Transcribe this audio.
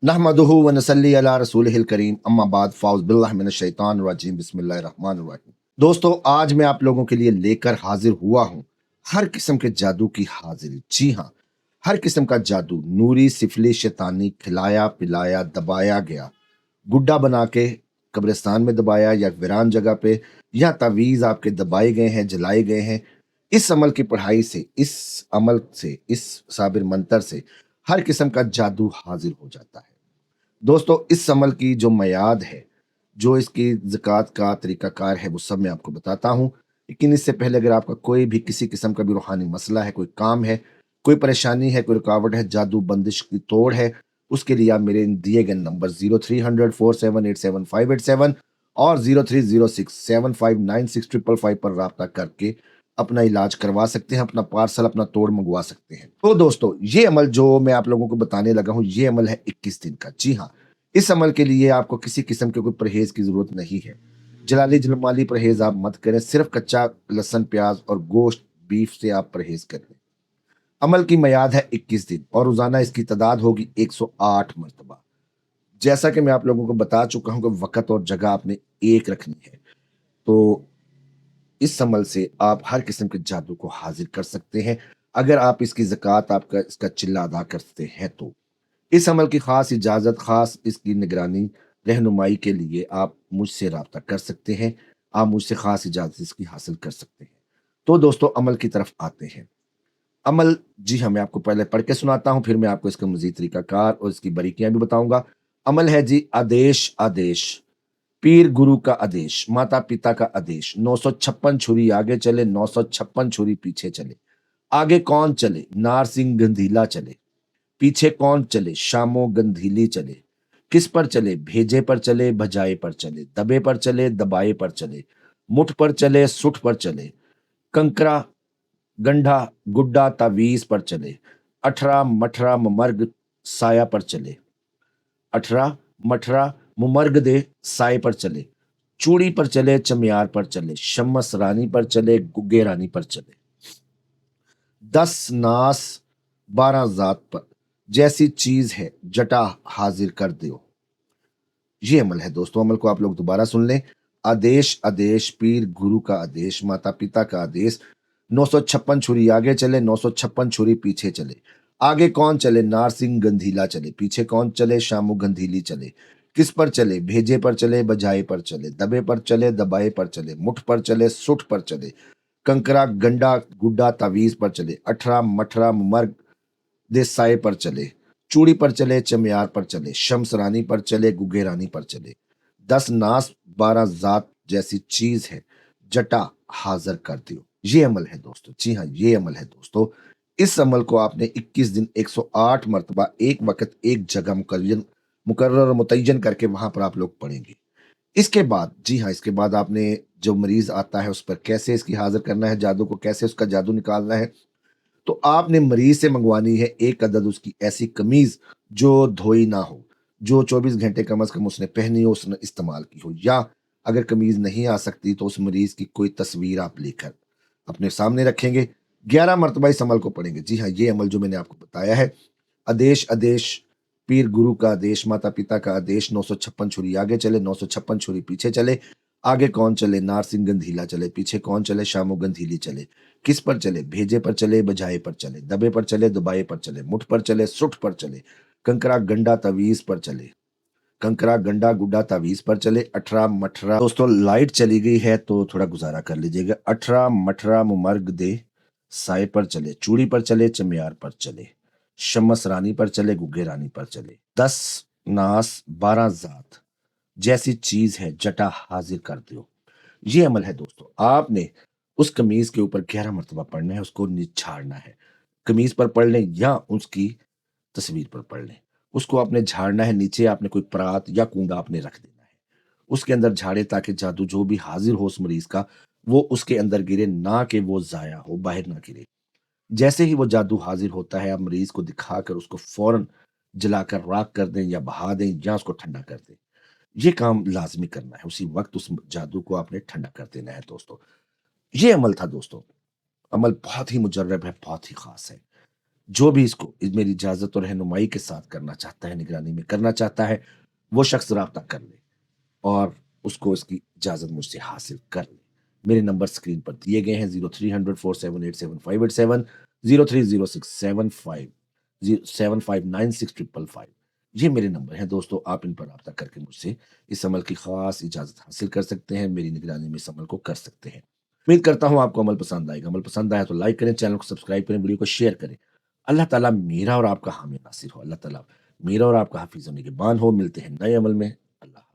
नहमदुहु व नसल्ली अला रसूलिहिल करीम अम्मा बाद फ़ाउज़ बिल्लाहि मिनश शैतानिर रजीम बिस्मिल्लाहिर रहमानिर रहीम। दोस्तों, आज मैं आप लोगों के लिए लेकर हाजिर हुआ हूँ हर किस्म के जादू की हाजिरी। जी हाँ, हर किस्म का जादू, नूरी, सिफली, शैतानी, खिलाया पिलाया दबाया गया, गुड्डा बना के कब्रिस्तान में दबाया या वीरान जगह पे, या तावीज़ आपके दबाए गए हैं, जलाए गए हैं। इस अमल की पढ़ाई से, इस अमल से, इस साबिर मंतर से हर किस्म का जादू हाजिर हो जाता है। दोस्तों, इस अमल की जो मयाद है, जो इसकी ज़कात का तरीक़ाकार है, वो सब मैं आपको बताता हूँ। लेकिन इससे पहले अगर आपका कोई भी किसी किस्म का भी रूहानी मसला है, कोई काम है, कोई परेशानी है, कोई रुकावट है, जादू बंदिश की तोड़ है, उसके लिए आप मेरे इन दिए गए नंबर 0300 4787 और 0306 7596 555 पर राब्ता करके अपना इलाज करवा सकते हैं, अपना पार्सल, अपना तोड़ मंगवा सकते हैं। तो दोस्तों, ये अमल जो मैं आप लोगों को बताने लगा हूँ, ये अमल है 21 दिन का। जी हाँ, इस अमल के लिए आपको किसी किस्म के कोई परहेज की जरूरत नहीं है। जलाली जलमाली परहेज आप मत करें, सिर्फ कच्चा लहसुन प्याज और गोश्त बीफ से आप परहेज करें। अमल की मियाद है 21 दिन और रोजाना इसकी तादाद होगी 108 मरतबा। जैसा कि मैं आप लोगों को बता चुका हूं कि वक्त और जगह आपने एक रखनी है। तो इस अमल से आप हर किस्म के जादू को हाजिर कर सकते हैं, अगर आप इसकी ज़कात, आपका इसका चिल्ला अदा करते हैं तो। इस अमल की खास इजाज़त, खास इसकी निगरानी, रहनुमाई के लिए आप मुझसे राब्ता कर सकते हैं। आप मुझसे खास इजाज़त इसकी हासिल कर सकते हैं। तो दोस्तों, अमल की तरफ आते हैं। अमल, जी हाँ, मैं आपको पहले पढ़ के सुनाता हूँ, फिर मैं आपको इसका मज़ीद तरीक़ाकार और इसकी बारीकियाँ भी बताऊँगा। अमल है जी, आदेश आदेश। पीर गुरु का आदेश, माता पिता का आदेश, 956 छुरी आगे चले, 956 छुरी पीछे चले। आगे कौन चले? नारसिंह गंधीला चले। पीछे कौन चले? शामो गंधीली चले। किस पर चले? भेजे पर चले, भजाए पर चले, दबे पर चले, दबाए पर चले, मुठ पर चले, सुठ पर चले, कंकरा गंढा गुड्डा तावीज पर चले, अठरा मठरा मर्ग साया पर चले, अठरा मठरा मुमर्ग दे साए पर चले, चूड़ी पर चले, चमियार पर चले, शम्मस रानी पर चले, गुग्गे रानी पर चले, 10 नास 12 जात पर, जैसी चीज है जटा हाजिर कर दो। ये अमल है दोस्तों। अमल को आप लोग दोबारा सुन लें। आदेश आदेश, पीर गुरु का आदेश, माता पिता का आदेश, 956 छुरी आगे चले, 956 छुरी पीछे चले। आगे कौन चले? नारसिंह गंधीला चले। पीछे कौन चले? शामू गंधीली चले। किस पर चले? भेजे पर चले, बजाए पर चले, दबे पर चले, दबाए पर चले, मुठ पर चले, सुठ पर चले, कंकरा गंडा गुड्डा तावीज पर चले, अठरा मठरा मर्ग देसाई पर चले, चूड़ी पर चले, चमियार पर चले, शम्स रानी पर चले, गुगे रानी पर चले, 10 नास 12 जात, जैसी चीज है जटा हाजिर कर दियो। ये अमल है दोस्तों। जी हाँ, ये अमल है दोस्तों। इस अमल को आपने 21 दिन 108 मरतबा एक वक्त एक जगह मुकर्रर और मुतय्यन करके वहां पर आप लोग पढ़ेंगे। इसके बाद, जी हाँ, इसके बाद आपने जो मरीज आता है उस पर कैसे इसकी हाजिर करना है, जादू को कैसे उसका जादू निकालना है, तो आपने मरीज से मंगवानी है एक अदद उसकी ऐसी कमीज जो धोई ना हो, जो 24 घंटे कम अज कम उसने पहनी हो, उसने इस्तेमाल की हो। या अगर कमीज नहीं आ सकती तो उस मरीज की कोई तस्वीर आप लेकर अपने सामने रखेंगे। 11 मरतबा इस अमल को पढ़ेंगे। जी हाँ, ये अमल जो मैंने आपको बताया है, आदेश आदेश, पीर गुरु का आदेश, माता पिता का आदेश, 956 छुरी आगे चले, 956 छुरी पीछे चले। आगे कौन चले? नारसिंह गंधीला चले। पीछे कौन चले? शामो गंधीली चले। किस पर चले? भेजे पर चले, बजाए पर चले, दबे पर चले, दुबाए पर चले, मुठ पर चले, सुठ पर चले, कंकरा गंडा तवीज पर चले, कंकरा गंडा गुड्डा तावीज पर चले, अठरा मठरा। दोस्तों, लाइट चली गई है तो थोड़ा गुजारा कर लीजिएगा। अठरा मठरा मुमर्ग दे साए पर चले, चूड़ी पर चले, चमियार पर चले, शमस रानी पर चले, गुग्गे रानी पर चले, 10 नास 12 जात, जैसी चीज है जटा हाजिर कर दो। ये अमल है दोस्तों। आपने उस कमीज के ऊपर 11 मरतबा पढ़ना है, उसको निछाड़ना है। कमीज पर पढ़ लें या उसकी तस्वीर पर पढ़ लें, उसको आपने झाड़ना है। नीचे आपने कोई परात या कूंडा आपने रख देना है, उसके अंदर झाड़े ताकि जादू जो भी हाजिर हो उस मरीज का, वो उसके अंदर गिरे, ना कि वो जाया हो, बाहर ना गिरे। जैसे ही वो जादू हाजिर होता है, आप मरीज को दिखाकर उसको फौरन जलाकर राख कर दें या बहा दें या उसको ठंडा कर दें। ये काम लाजमी करना है, उसी वक्त उस जादू को आपने ठंडा कर देना है दोस्तों। ये अमल था दोस्तों। अमल बहुत ही मुजर्रब है, बहुत ही खास है। जो भी इसको मेरी इजाज़त और रहनुमाई के साथ करना चाहता है, निगरानी में करना चाहता है, वो शख्स राब्ता कर ले और उसको इसकी इजाज़त मुझसे हासिल कर ले। मेरे नंबर स्क्रीन पर दिए गए हैं 0300 4787587, 030675 7596 ये मेरे नंबर हैं दोस्तों, आप इन पर राब्ता करके मुझसे इस अमल की ख़ास इजाज़त हासिल कर सकते हैं, मेरी निगरानी में इस अमल को कर सकते हैं। उम्मीद करता हूँ आपको अमल पसंद आएगा। अमल पसंद आया तो लाइक करें, चैनल को सब्सक्राइब करें, वीडियो को शेयर करें। अल्लाह ताला मेरा और आपका हामी नासिर हो। अल्लाह ताला मेरा और आपका हाफ़िज़ व निगहबान हो। मिलते हैं नए अमल में। अल्लाह